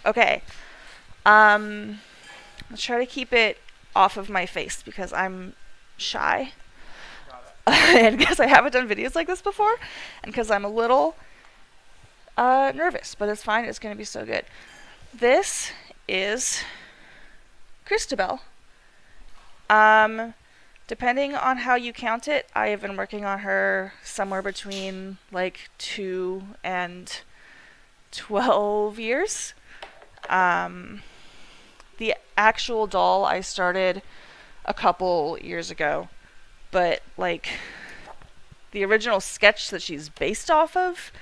Okay. Let's try to keep it off of my face because I'm shy. Got it. And because I haven't done videos like this before, and because I'm a little nervous, but it's fine. It's going to be so good. This is Cristabell. Um, Depending on how you count it, I have been working on her somewhere between like 2 and 12 years. Um, the actual doll I started a couple years ago, but like the original sketch that she's based off of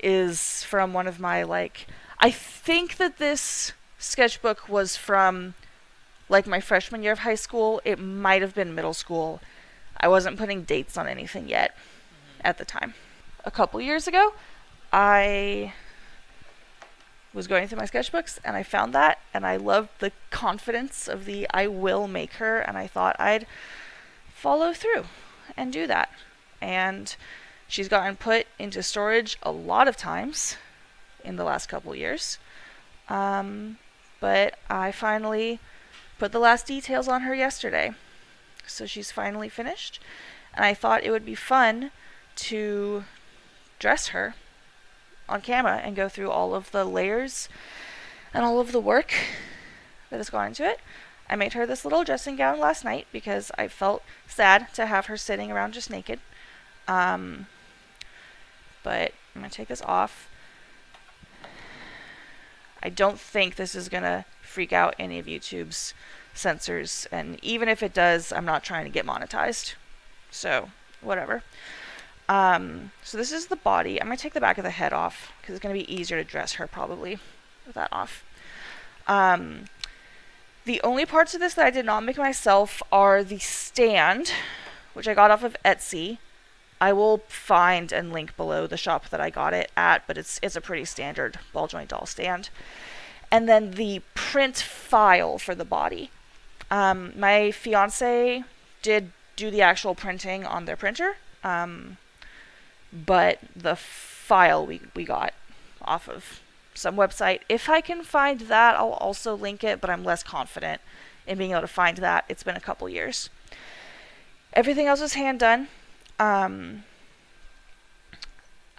is from one of my like I think that this sketchbook was from like my freshman year of high school. It might have been middle school. I wasn't putting dates on anything yet Mm-hmm. at the time. A couple years ago, I was going through my sketchbooks and I found that and I loved the confidence of the I will make her and I thought I'd follow through and do that. And she's gotten put into storage a lot of times in the last couple years. But I finally put the last details on her yesterday. So she's finally finished. And I thought it would be fun to dress her on camera and go through all of the layers and all of the work that has gone into it. I made her this little dressing gown last night because I felt sad to have her sitting around just naked. Um, but I'm going to take this off. I don't think this is going to freak out any of YouTube's censors, and even if it does, I'm not trying to get monetized. So, whatever. So this is the body. I'm going to take the back of the head off because it's going to be easier to dress her probably with that off. The only parts of this that I did not make myself are the stand, which I got off of Etsy. I will find and link below the shop that I got it at, but it's a pretty standard ball joint doll stand. And then the print file for the body. My fiance did do the actual printing on their printer, but the file we got off of some website. If I can find that, I'll also link it, but I'm less confident in being able to find that. It's been a couple years. Everything else was hand done.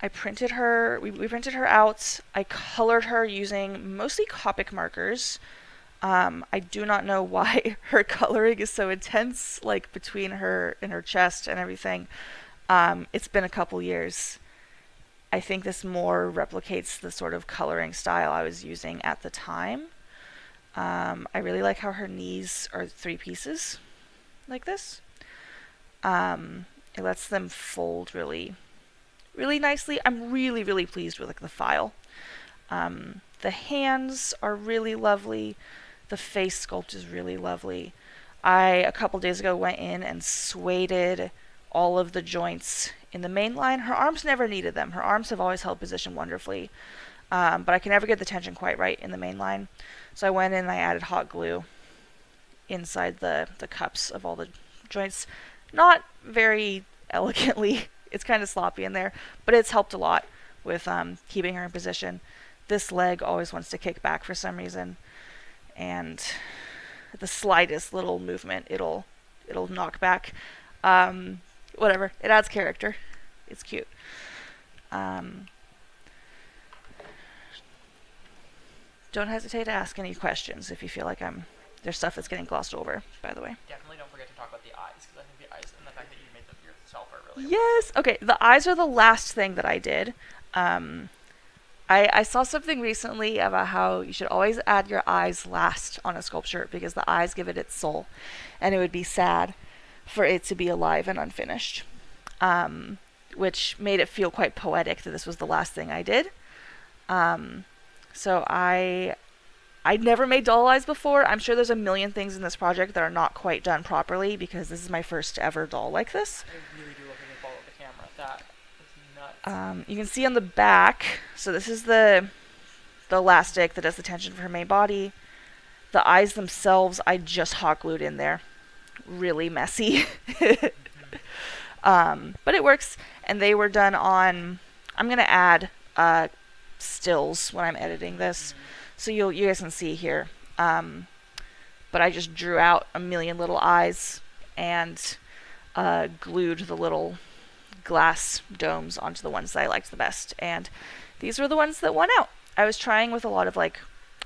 I printed her, we printed her out. I colored her using mostly Copic markers. I do not know why her coloring is so intense, like between her and her chest and everything. It's been a couple years. I think this more replicates the sort of coloring style I was using at the time. I really like how her knees are 3 pieces, like this. It lets them fold really, really nicely. I'm really, really pleased with like the file. The hands are really lovely. The face sculpt is really lovely. I, a couple days ago, went in and sueded all of the joints in the main line. Her arms never needed them. Her arms have always held position wonderfully. But I can never get the tension quite right in the main line. So I went in and I added hot glue inside the cups of all the joints. Not very elegantly. It's kind of sloppy in there, but it's helped a lot with keeping her in position. This leg always wants to kick back for some reason, and the slightest little movement, it'll knock back. Whatever. It adds character. It's cute. Don't hesitate to ask any questions if you feel like there's stuff that's getting glossed over, by the way. Definitely don't forget to talk about the eyes, because I think the eyes and the fact that you made them yourself are really Yes. Okay. The eyes are the last thing that I did. I saw something recently about how you should always add your eyes last on a sculpture because the eyes give it its soul, and it would be sad for it to be alive and unfinished. Which made it feel quite poetic that this was the last thing I did. So I'd never made doll eyes before. I'm sure there's a million things in this project that are not quite done properly because this is my first ever doll like this. I really do love when you follow the camera. That is nuts. You can see on the back, so this is the elastic that does the tension for her main body. The eyes themselves, I just hot glued in there. Really messy. But it works, and they were done on, I'm going to add stills when I'm editing this. So you guys can see here. But I just drew out a million little eyes and glued the little glass domes onto the ones that I liked the best. And these were the ones that won out. I was trying with a lot of like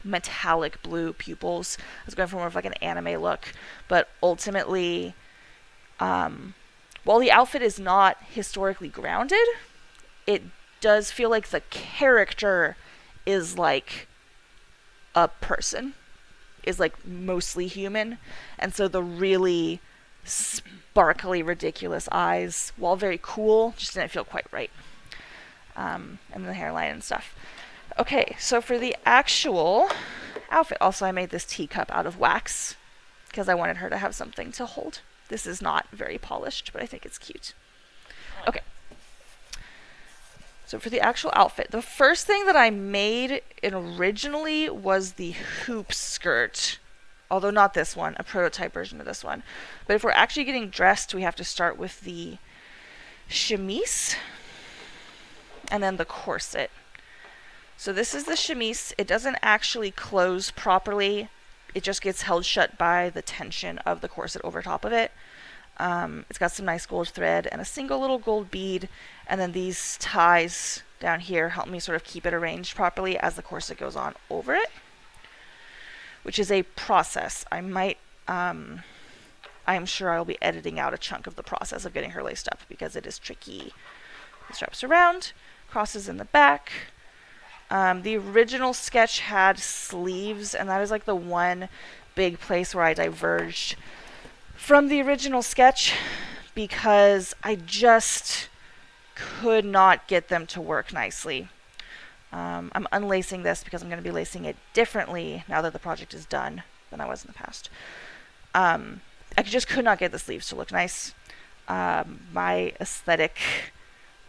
metallic blue pupils. I was going for more of like an anime look. But ultimately, while the outfit is not historically grounded, it does feel like the character is like a person, is like mostly human. And so the really sparkly, ridiculous eyes, while very cool, just didn't feel quite right. And the hairline and stuff. Okay, so for the actual outfit, also I made this teacup out of wax because I wanted her to have something to hold. This is not very polished, but I think it's cute. Okay. So for the actual outfit, the first thing that I made originally was the hoop skirt. Although not this one, a prototype version of this one. But if we're actually getting dressed, we have to start with the chemise and then the corset. So this is the chemise. It doesn't actually close properly. It just gets held shut by the tension of the corset over top of it. It's got some nice gold thread and a single little gold bead. And then these ties down here help me sort of keep it arranged properly as the corset goes on over it, which is a process. I'm sure I'll be editing out a chunk of the process of getting her laced up because it is tricky. The straps around, crosses in the back. The original sketch had sleeves, and that is like the one big place where I diverged from the original sketch because I just could not get them to work nicely. I'm unlacing this because I'm going to be lacing it differently now that the project is done than I was in the past. I just could not get the sleeves to look nice. My aesthetic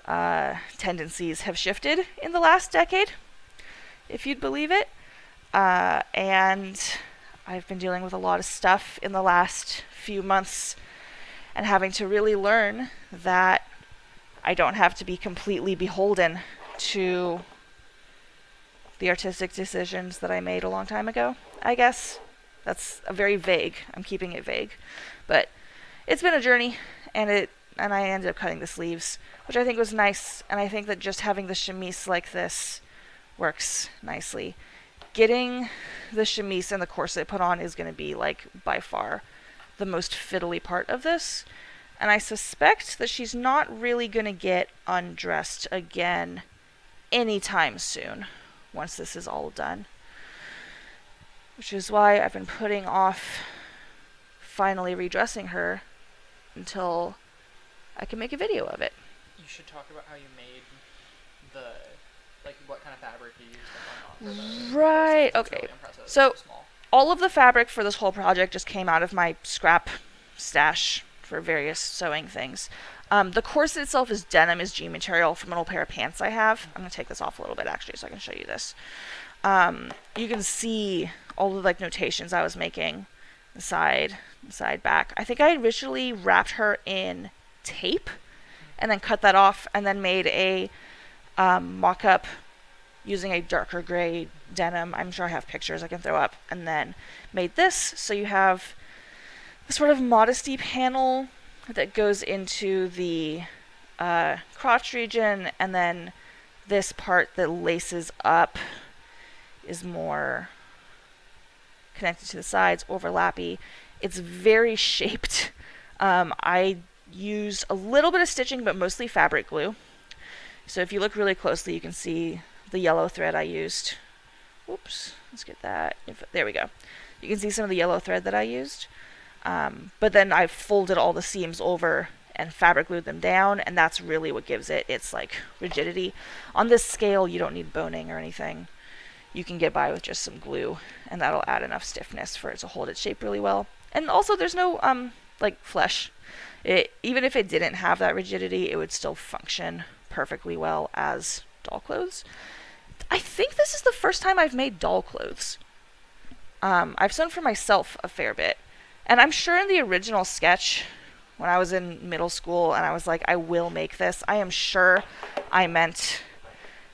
tendencies have shifted in the last decade, if you'd believe it. And I've been dealing with a lot of stuff in the last few months and having to really learn that I don't have to be completely beholden to the artistic decisions that I made a long time ago, I guess. That's a very vague. I'm keeping it vague. But it's been a journey, and I ended up cutting the sleeves, which I think was nice, and I think that just having the chemise like this works nicely. Getting the chemise and the corset put on is going to be like by far the most fiddly part of this, and I suspect that she's not really going to get undressed again anytime soon once this is all done, which is why I've been putting off finally redressing her until I can make a video of it. You should talk about how you made the, like, what kind of fabric you used and whatnot. Right, It's okay. really impressive. So, It's small. all of the fabric for this whole project just came out of my scrap stash for various sewing things. The corset itself is denim, is jean material from an old pair of pants I have. I'm going to take this off a little bit, actually, so I can show you this. You can see all the like notations I was making, the side, back. I think I originally wrapped her in tape and then cut that off and then made a mock-up using a darker gray denim. I'm sure I have pictures I can throw up. And then made this, so you have the sort of modesty panel that goes into the crotch region, and then this part that laces up is more connected to the sides, overlappy. It's very shaped. I used a little bit of stitching, but mostly fabric glue. So if you look really closely, you can see the yellow thread I used. Oops, let's get that. There we go. You can see some of the yellow thread that I used. But then I folded all the seams over and fabric glued them down, and that's really what gives it its like rigidity. On this scale, you don't need boning or anything. You can get by with just some glue, and that'll add enough stiffness for it to hold its shape really well. And also, there's no like flesh. Even if it didn't have that rigidity, it would still function perfectly well as doll clothes. I think this is the first time I've made doll clothes. I've sewn for myself a fair bit. And I'm sure in the original sketch, when I was in middle school and I was like, I will make this, I am sure I meant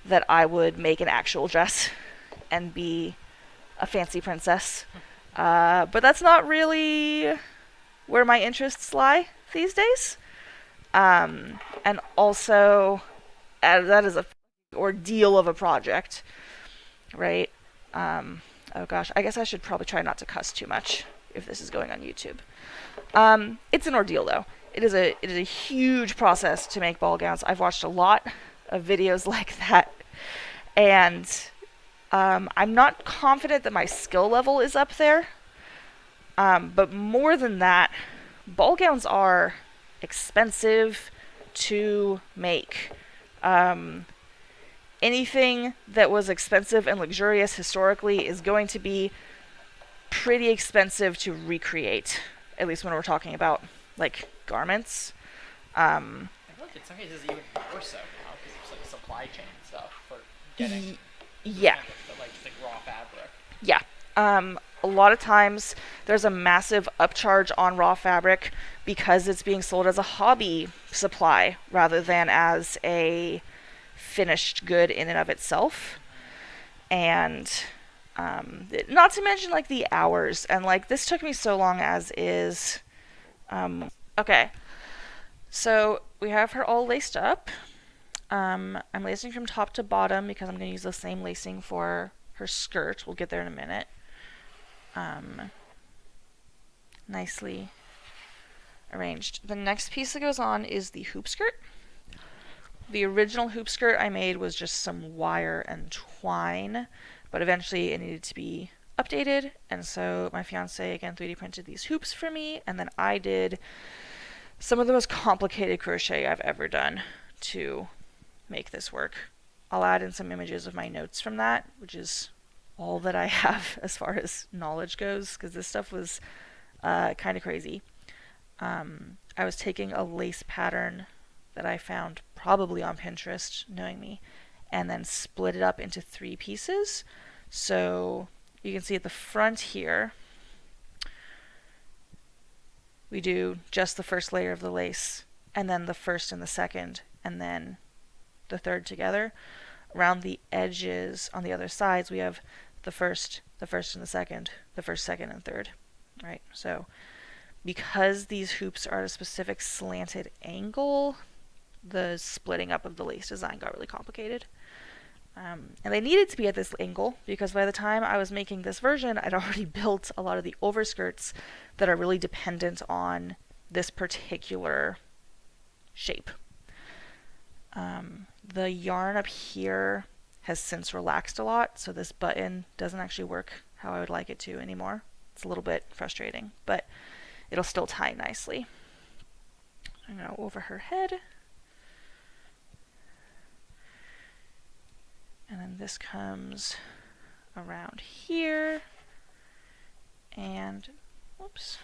that I would make an actual dress and be a fancy princess. But that's not really where my interests lie these days. And also, that is a ordeal of a project, right? Oh gosh, I guess I should probably try not to cuss too much if this is going on YouTube. It's an ordeal though. It is a huge process to make ball gowns. I've watched a lot of videos like that, and I'm not confident that my skill level is up there. But more than that, ball gowns are expensive to make. Anything that was expensive and luxurious historically is going to be pretty expensive to recreate, at least when we're talking about like garments. I feel like in some cases even more so now because it's like supply chain stuff for getting Yeah. like just like raw fabric. Yeah. A lot of times there's a massive upcharge on raw fabric because it's being sold as a hobby supply rather than as a finished good in and of itself. And not to mention like the hours, and like this took me so long as is. Okay, so we have her all laced up. I'm lacing from top to bottom because I'm going to use the same lacing for her skirt. We'll get there in a minute. Nicely arranged. The next piece that goes on is the hoop skirt. The original hoop skirt I made was just some wire and twine, but eventually it needed to be updated, and so my fiance again 3D printed these hoops for me, and then I did some of the most complicated crochet I've ever done to make this work. I'll add in some images of my notes from that, which is all that I have as far as knowledge goes, because this stuff was kind of crazy. I was taking a lace pattern that I found probably on Pinterest, knowing me, and then split it up into 3 pieces. So you can see at the front here, we do just the first layer of the lace, and then the first and the second, and then the third together. Around the edges on the other sides, we have the first and the second, the first, second, and third, right? So because these hoops are at a specific slanted angle, the splitting up of the lace design got really complicated. And they needed to be at this angle because by the time I was making this version, I'd already built a lot of the overskirts that are really dependent on this particular shape. The yarn up here has since relaxed a lot, so this button doesn't actually work how I would like it to anymore. It's a little bit frustrating, but it'll still tie nicely. I'm going to go over her head. And then this comes around here. And, whoops.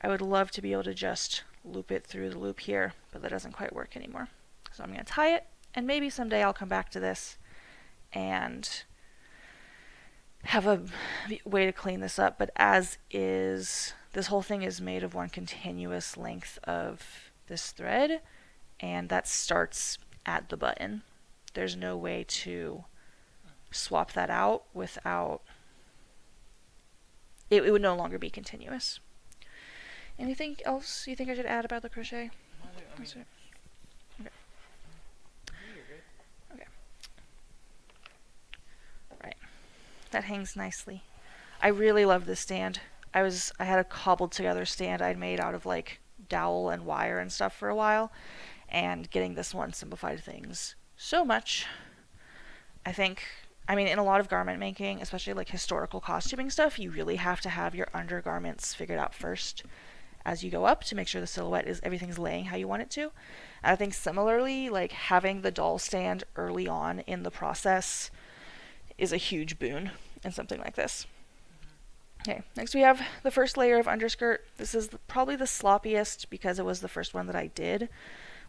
I would love to be able to just loop it through the loop here, but that doesn't quite work anymore. So I'm going to tie it, and maybe someday I'll come back to this and have a way to clean this up. But as is, this whole thing is made of one continuous length of this thread, and that starts at the button. There's no way to swap that out without... It would no longer be continuous. Anything else you think I should add about the crochet? Okay. Okay. Right. That hangs nicely. I really love this stand. I had a cobbled together stand I'd made out of like dowel and wire and stuff for a while, and getting this one simplified things so much. I think, I mean, in a lot of garment making, especially like historical costuming stuff, you really have to have your undergarments figured out first as you go up to make sure the silhouette is everything's laying how you want it to. And I think similarly, like having the doll stand early on in the process is a huge boon in something like this. Okay, next we have the first layer of underskirt. This is probably the sloppiest because it was the first one that I did.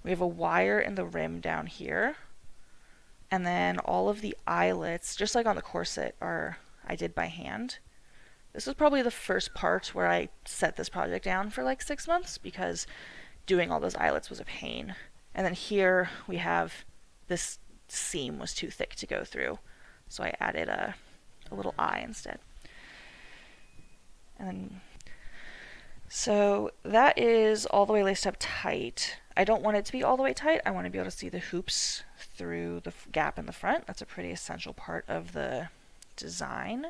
We have a wire in the rim down here. And then all of the eyelets, just like on the corset, I did by hand. This was probably the first part where I set this project down for like 6 months because doing all those eyelets was a pain. And then here we have this seam was too thick to go through, so I added a little eye instead. And then, so that is all the way laced up tight. I don't want it to be all the way tight. I want to be able to see the hoops through the gap in the front. That's a pretty essential part of the design.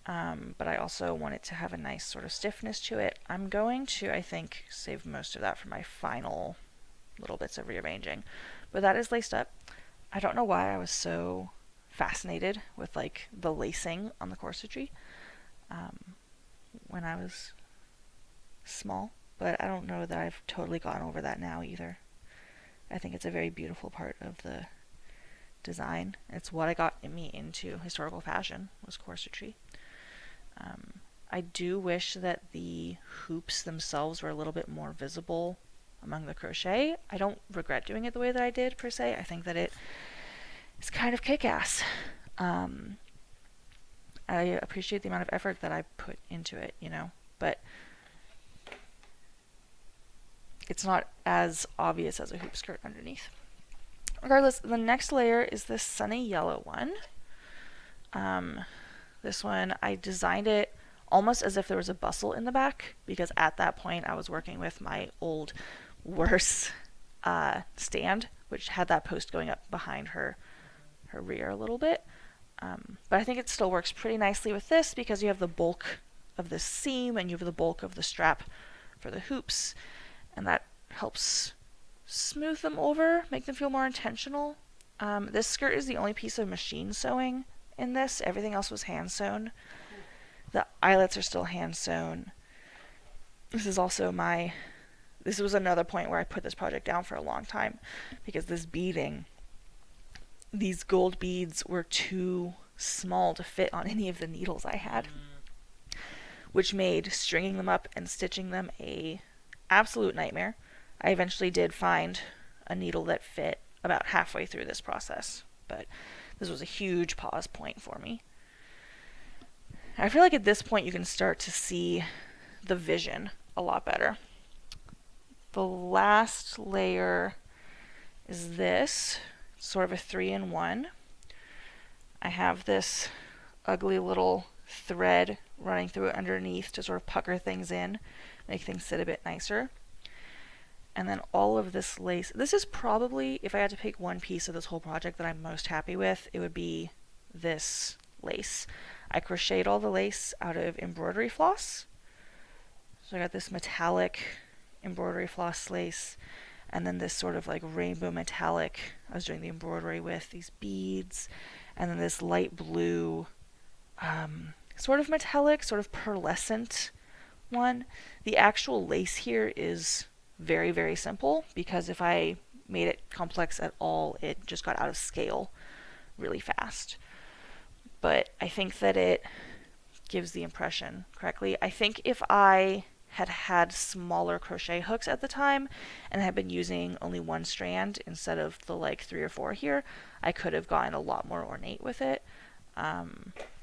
But I also want it to have a nice sort of stiffness to it. I'm going to, I think, save most of that for my final little bits of rearranging. But that is laced up. I don't know why I was so fascinated with like the lacing on the corsetry when I was small, but I don't know that I've totally gotten over that now either. I think it's a very beautiful part of the design. It's what I got me into historical fashion, was corsetry. I do wish that the hoops themselves were a little bit more visible among the crochet. I don't regret doing it the way that I did, per se. I think that it is kind of kick-ass. I appreciate the amount of effort that I put into it, you know, but it's not as obvious as a hoop skirt underneath. Regardless, the next layer is this sunny yellow one. This one, I designed it almost as if there was a bustle in the back, because at that point I was working with my old worse stand, which had that post going up behind her rear a little bit. But I think it still works pretty nicely with this, because you have the bulk of the seam and you have the bulk of the strap for the hoops, and that helps smooth them over, make them feel more intentional. This skirt is the only piece of machine sewing in this. Everything else was hand sewn. The eyelets are still hand sewn. This is also this was another point where I put this project down for a long time, because this beading, these gold beads were too small to fit on any of the needles I had, which made stringing them up and stitching them a absolute nightmare. I eventually did find a needle that fit about halfway through this process, but this was a huge pause point for me. I feel like at this point you can start to see the vision a lot better. The last layer is this, sort of a 3-in-1. I have this ugly little thread running through it underneath to sort of pucker things in, make things sit a bit nicer. And then all of this lace. This is probably, if I had to pick one piece of this whole project that I'm most happy with, it would be this lace. I crocheted all the lace out of embroidery floss. So I got this metallic embroidery floss lace, and then this sort of like rainbow metallic I was doing the embroidery with, these beads, and then this light blue sort of metallic, sort of pearlescent one. The actual lace here is very, very simple, because if I made it complex at all, it just got out of scale really fast. But I think that it gives the impression correctly. I think if I had had smaller crochet hooks at the time and had been using only one strand instead of the like 3 or 4 here, I could have gotten a lot more ornate with it. I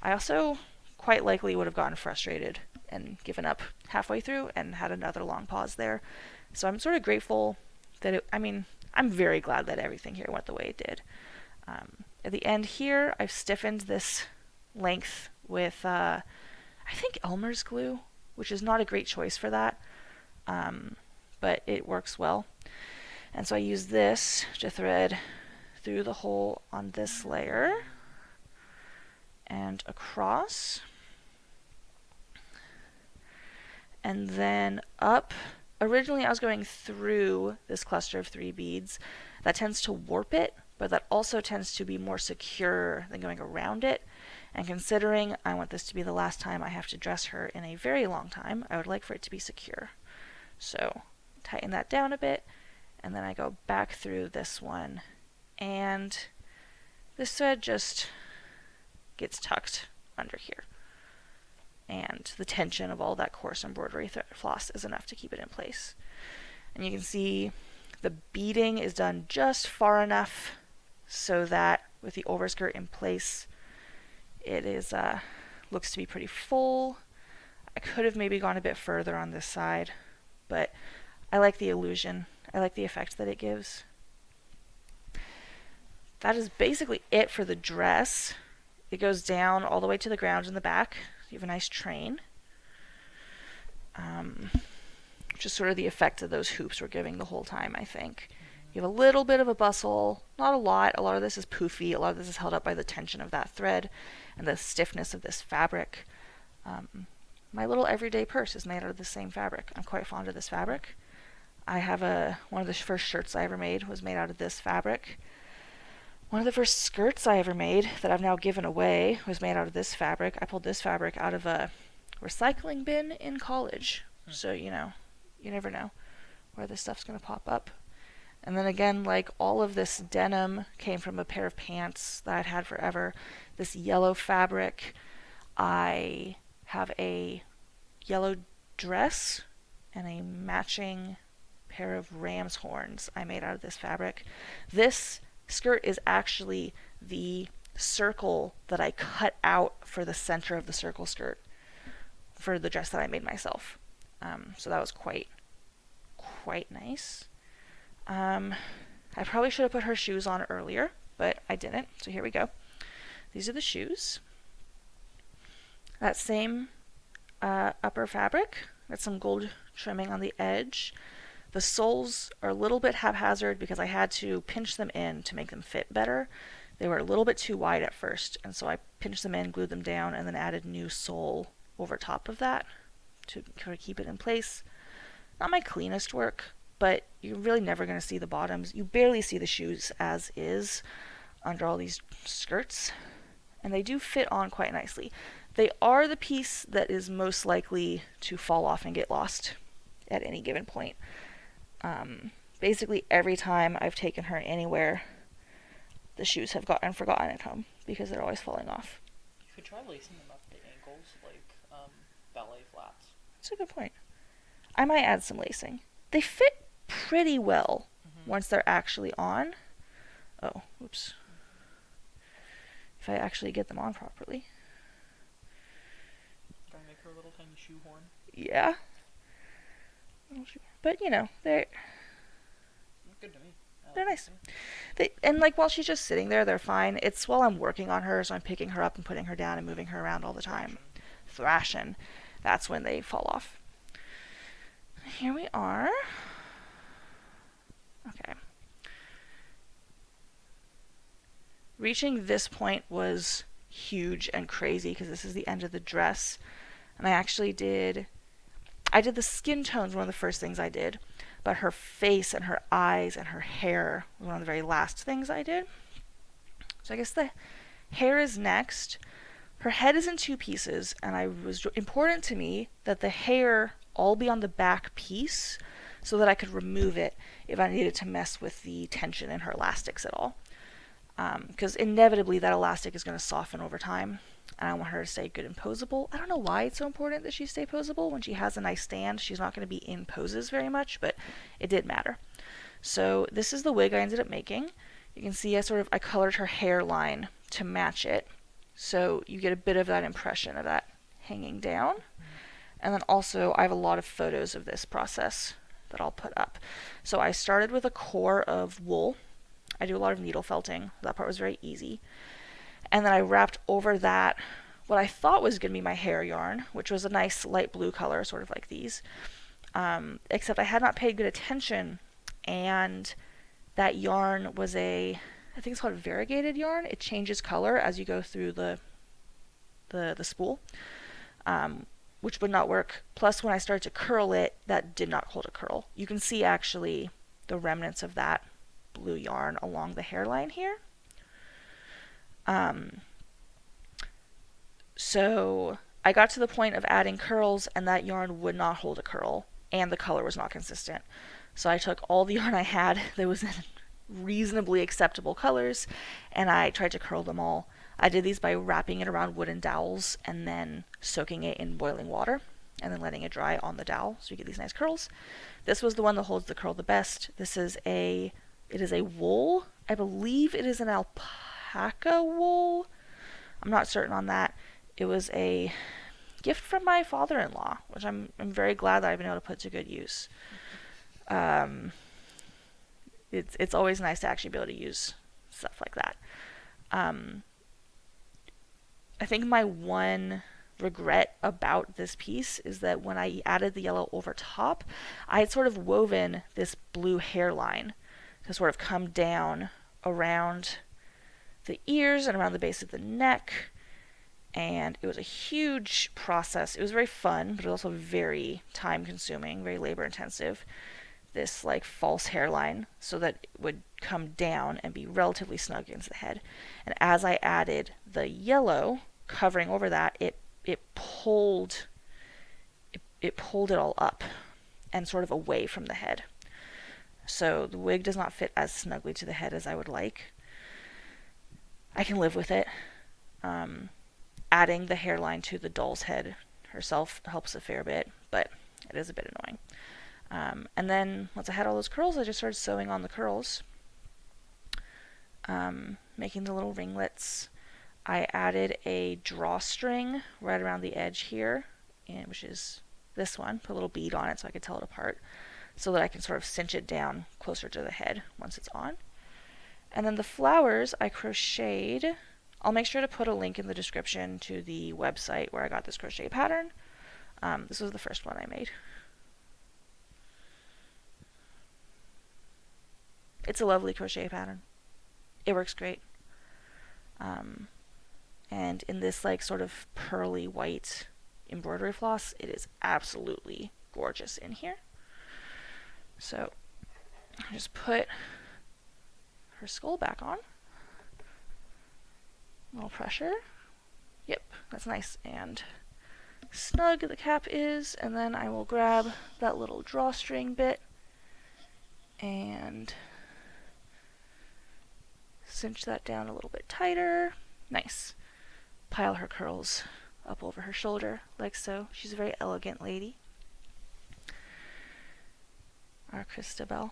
also quite likely would have gotten frustrated and given up halfway through and had another long pause there. So I'm sort of grateful that I'm very glad that everything here went the way it did. At the end here, I've stiffened this length with, I think, Elmer's glue, which is not a great choice for that, but it works well. And so I use this to thread through the hole on this layer and across. And then up. Originally I was going through this cluster of 3 beads. That tends to warp it, but that also tends to be more secure than going around it. And considering I want this to be the last time I have to dress her in a very long time, I would like for it to be secure. So tighten that down a bit, and then I go back through this one, and this thread just gets tucked under here. And the tension of all that coarse embroidery floss is enough to keep it in place. And you can see the beading is done just far enough so that with the overskirt in place, it is looks to be pretty full. I could have maybe gone a bit further on this side, but I like the illusion. I like the effect that it gives. that is basically it for the dress. It goes down all the way to the ground in the back. You have a nice train. Which is sort of the effect that those hoops were giving the whole time, I think. You have a little bit of a bustle, not a lot. A lot of this is poofy. A lot of this is held up by the tension of that thread and the stiffness of this fabric. My little everyday purse is made out of the same fabric. I'm quite fond of this fabric. I have one of the first shirts I ever made was made out of this fabric. One of the first skirts I ever made that I've now given away was made out of this fabric. I pulled this fabric out of a recycling bin in college. So, you never know where this stuff's going to pop up. And then again, like, all of this denim came from a pair of pants that I'd had forever. This yellow fabric. I have a yellow dress and a matching pair of ram's horns I made out of this fabric. This skirt is actually the circle that I cut out for the center of the circle skirt for the dress that I made myself. So that was quite nice. I probably should have put her shoes on earlier, but I didn't. So here we go. These are the shoes. That same upper fabric. Got some gold trimming on the edge. The soles are a little bit haphazard because I had to pinch them in to make them fit better. They were a little bit too wide at first, and so I pinched them in, glued them down, and then added new sole over top of that to kind of keep it in place. Not my cleanest work, but you're really never going to see the bottoms. You barely see the shoes as is under all these skirts, and they do fit on quite nicely. They are the piece that is most likely to fall off and get lost at any given point. Basically every time I've taken her anywhere, the shoes have gotten forgotten at home because they're always falling off. You could try lacing them up at the ankles like ballet flats. That's a good point. I might add some lacing. They fit pretty well once they're actually on. Oh, oops. If I actually get them on properly. Try to make her a little tiny shoehorn. Yeah. But, they're good to me. They're nice. And like while she's just sitting there, they're fine. It's while I'm working on her, so I'm picking her up and putting her down and moving her around all the time. Thrashing. That's when they fall off. Here we are. Okay. Reaching this point was huge and crazy because this is the end of the dress. And I did the skin tones, one of the first things I did. But her face and her eyes and her hair was one of the very last things I did. So I guess the hair is next. Her head is in two pieces, and it was important to me that the hair all be on the back piece so that I could remove it if I needed to mess with the tension in her elastics at all. Because inevitably that elastic is going to soften over time, and I want her to stay good and posable. I don't know why it's so important that she stay posable. When she has a nice stand, she's not going to be in poses very much, but it did matter. So this is the wig I ended up making. You can see I colored her hairline to match it, so you get a bit of that impression of that hanging down. And then also I have a lot of photos of this process that I'll put up. So I started with a core of wool. I do a lot of needle felting. That part was very easy. And then I wrapped over that what I thought was going to be my hair yarn, which was a nice light blue color, sort of like these. Except I had not paid good attention, and that yarn was I think it's called variegated yarn. It changes color as you go through the spool, which would not work. Plus, when I started to curl it, that did not hold a curl. You can see actually the remnants of that blue yarn along the hairline here. So I got to the point of adding curls, and that yarn would not hold a curl, and the color was not consistent. So I took all the yarn I had that was in reasonably acceptable colors, and I tried to curl them all. I did these by wrapping it around wooden dowels and then soaking it in boiling water and then letting it dry on the dowel so you get these nice curls. This was the one that holds the curl the best. It is a wool. I believe it is an alpaca wool. I'm not certain on that. It was a gift from my father-in-law, which I'm very glad that I've been able to put to good use. It's always nice to actually be able to use stuff like that. Um, I think my one regret about this piece is that when I added the yellow over top, I had sort of woven this blue hairline to sort of come down around the ears and around the base of the neck. And it was a huge process. It was very fun, but it was also very time consuming, very labor intensive. This like false hairline so that it would come down and be relatively snug against the head. And as I added the yellow covering over that, it pulled it all up and sort of away from the head. So the wig does not fit as snugly to the head as I would like. I can live with it. Adding the hairline to the doll's head herself helps a fair bit, but it is a bit annoying. And then once I had all those curls, I just started sewing on the curls, making the little ringlets. I added a drawstring right around the edge here, which is this one. Put a little bead on it so I could tell it apart, so that I can sort of cinch it down closer to the head once it's on. And then the flowers I crocheted. I'll make sure to put a link in the description to the website where I got this crochet pattern. This was the first one I made. It's a lovely crochet pattern. It works great. And in this like sort of pearly white embroidery floss, it is absolutely gorgeous in here. So I just put her skull back on. A little pressure. Yep, that's nice and snug the cap is. And then I will grab that little drawstring bit and cinch that down a little bit tighter. Nice. Pile her curls up over her shoulder like so. She's a very elegant lady. Our Cristabell.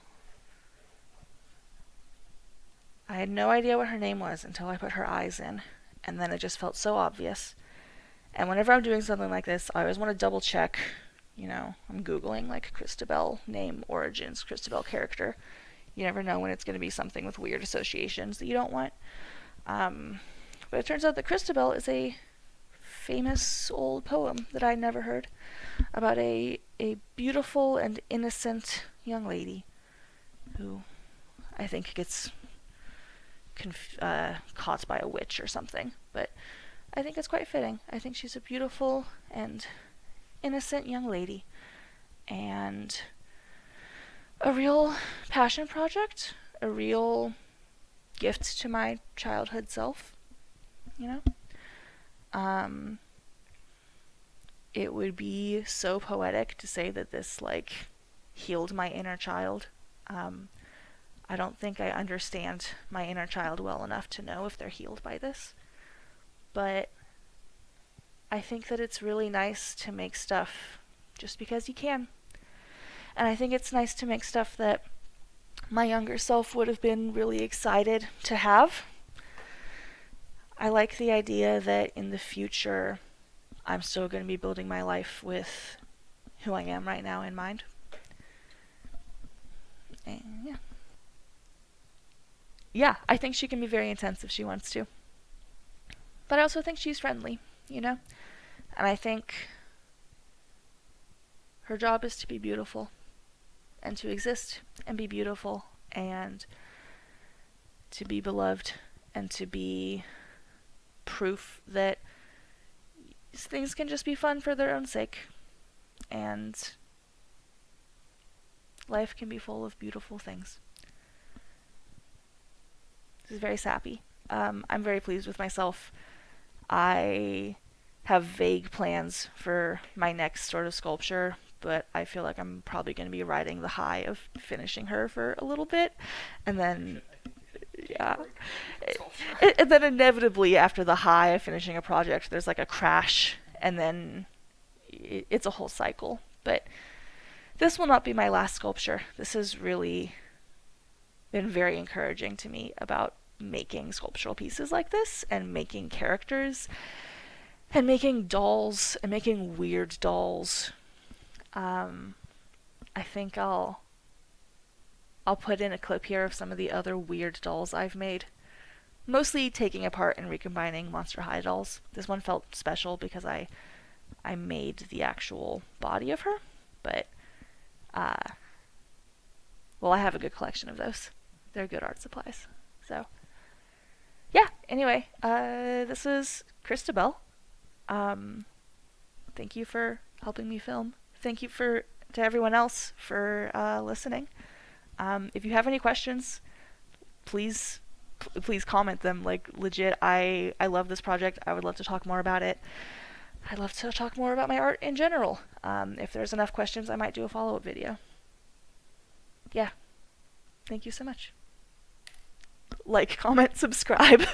I had no idea what her name was until I put her eyes in, and then it just felt so obvious. And whenever I'm doing something like this, I always want to double check. I'm Googling like Cristabell name origins, Cristabell character. You never know when it's going to be something with weird associations that you don't want. But it turns out that Cristabell is a famous old poem that I never heard about a beautiful and innocent young lady who I think gets caught by a witch or something. But I think it's quite fitting. I think she's a beautiful and innocent young lady. And a real passion project, a real gift to my childhood self, It would be so poetic to say that this, healed my inner child. I don't think I understand my inner child well enough to know if they're healed by this. But I think that it's really nice to make stuff just because you can. And I think it's nice to make stuff that my younger self would have been really excited to have. I like the idea that in the future, I'm still going to be building my life with who I am right now in mind. And yeah. Yeah, I think she can be very intense if she wants to. But I also think she's friendly, And I think her job is to be beautiful and to exist and be beautiful and to be beloved and to be proof that things can just be fun for their own sake and life can be full of beautiful things. This is very sappy. I'm very pleased with myself. I have vague plans for my next sort of sculpture, but I feel like I'm probably going to be riding the high of finishing her for a little bit, and then yeah, and then inevitably after the high of finishing a project, there's a crash, and then it's a whole cycle. But this will not be my last sculpture. This has really been very encouraging to me about making sculptural pieces like this and making characters and making dolls and making weird dolls. I think I'll put in a clip here of some of the other weird dolls I've made mostly taking apart and recombining Monster High dolls. This one felt special because I made the actual body of her, but uh, well, I have a good collection of those. They're good art supplies. So yeah. Anyway, this is Cristabell. Um, Thank you for helping me film. Thank you to everyone else for listening. If you have any questions, please please comment them. Like legit, I love this project. I would love to talk more about it. I'd love to talk more about my art in general. If there's enough questions, I might do a follow-up video. Yeah. Thank you so much. Like, comment, subscribe.